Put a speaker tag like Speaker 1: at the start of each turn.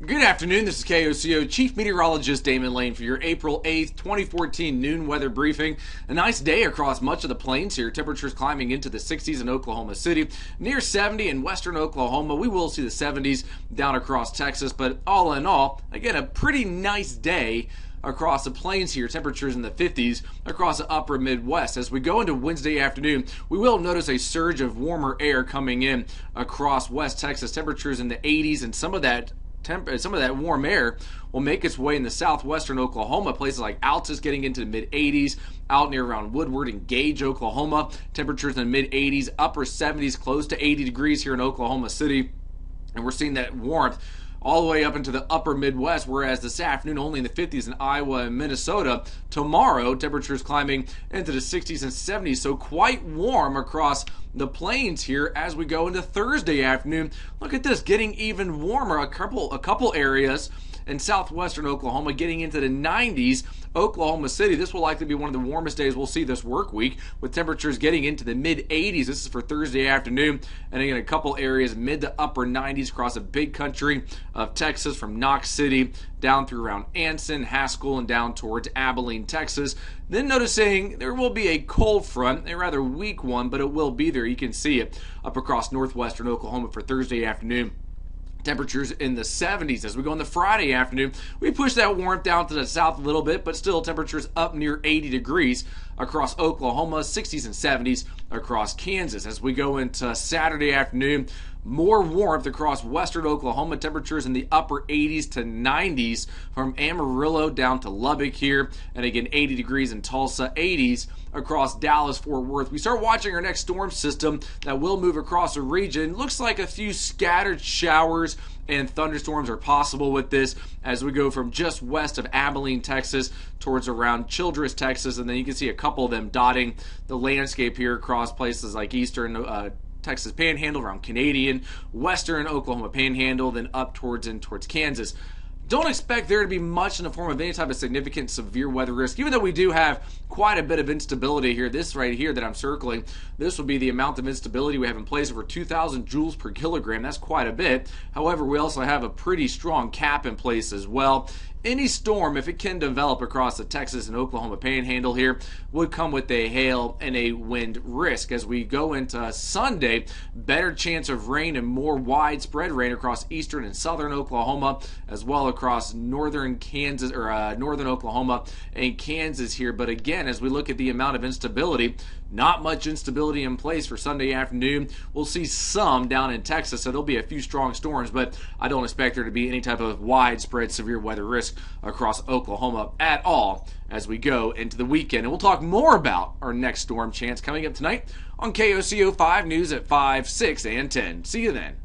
Speaker 1: Good afternoon, this is KOCO Chief Meteorologist Damon Lane for your April 8th, 2014 noon weather briefing. A nice day across much of the plains here. Temperatures climbing into the 60s in Oklahoma City, near 70 in western Oklahoma. We will see the 70s down across Texas, but all in all, again, a pretty nice day across the plains here. Temperatures in the 50s across the upper Midwest. As we go into Wednesday afternoon, we will notice a surge of warmer air coming in across West Texas. Temperatures in the 80s, and some of that warm air will make its way in the southwestern Oklahoma. Places like Altus getting into the mid-80s, out near around Woodward and Gage, Oklahoma. Temperatures in the mid-80s, upper 70s, close to 80 degrees here in Oklahoma City. And we're seeing that warmth all the way up into the upper Midwest, whereas this afternoon only in the 50s in Iowa and Minnesota. Tomorrow, temperatures climbing into the 60s and 70s, so quite warm across the plains here as we go into Thursday afternoon. Look at this, getting even warmer. A couple areas in southwestern Oklahoma getting into the 90s. Oklahoma City, this will likely be one of the warmest days we'll see this work week, with temperatures getting into the mid-80s. This is for Thursday afternoon. And again, a couple areas mid to upper 90s across a big country of Texas, from Knox City down through around Anson, Haskell, and down towards Abilene, Texas. Then noticing there will be a cold front, a rather weak one, but it will be there. You can see it up across northwestern Oklahoma for Thursday afternoon. Temperatures in the 70s. As we go into Friday afternoon, we push that warmth down to the south a little bit, but still temperatures up near 80 degrees across Oklahoma, 60s and 70s across Kansas. As we go into Saturday afternoon, more warmth across western Oklahoma. Temperatures in the upper 80s to 90s from Amarillo down to Lubbock here. And again, 80 degrees in Tulsa, 80s across Dallas-Fort Worth. We start watching our next storm system that will move across the region. Looks like a few scattered showers and thunderstorms are possible with this as we go from just west of Abilene, Texas towards around Childress, Texas. And then you can see a couple of them dotting the landscape here across places like eastern Texas Panhandle, around Canadian, western Oklahoma Panhandle, then up towards Kansas. Don't expect there to be much in the form of any type of significant severe weather risk, even though we do have quite a bit of instability here. This right here that I'm circling, this will be the amount of instability we have in place, over 2,000 joules per kilogram. That's quite a bit. However, we also have a pretty strong cap in place as well. Any storm, if it can develop across the Texas and Oklahoma Panhandle here, would come with a hail and a wind risk. As we go into Sunday, better chance of rain and more widespread rain across eastern and southern Oklahoma, as well across northern Kansas or northern Oklahoma and Kansas here. But again, as we look at the amount of instability, not much instability in place for Sunday afternoon. We'll see some down in Texas, so there'll be a few strong storms, but I don't expect there to be any type of widespread severe weather risk across Oklahoma at all as we go into the weekend. And we'll talk more about our next storm chance coming up tonight on KOCO 5 News at 5, 6, and 10. See you then.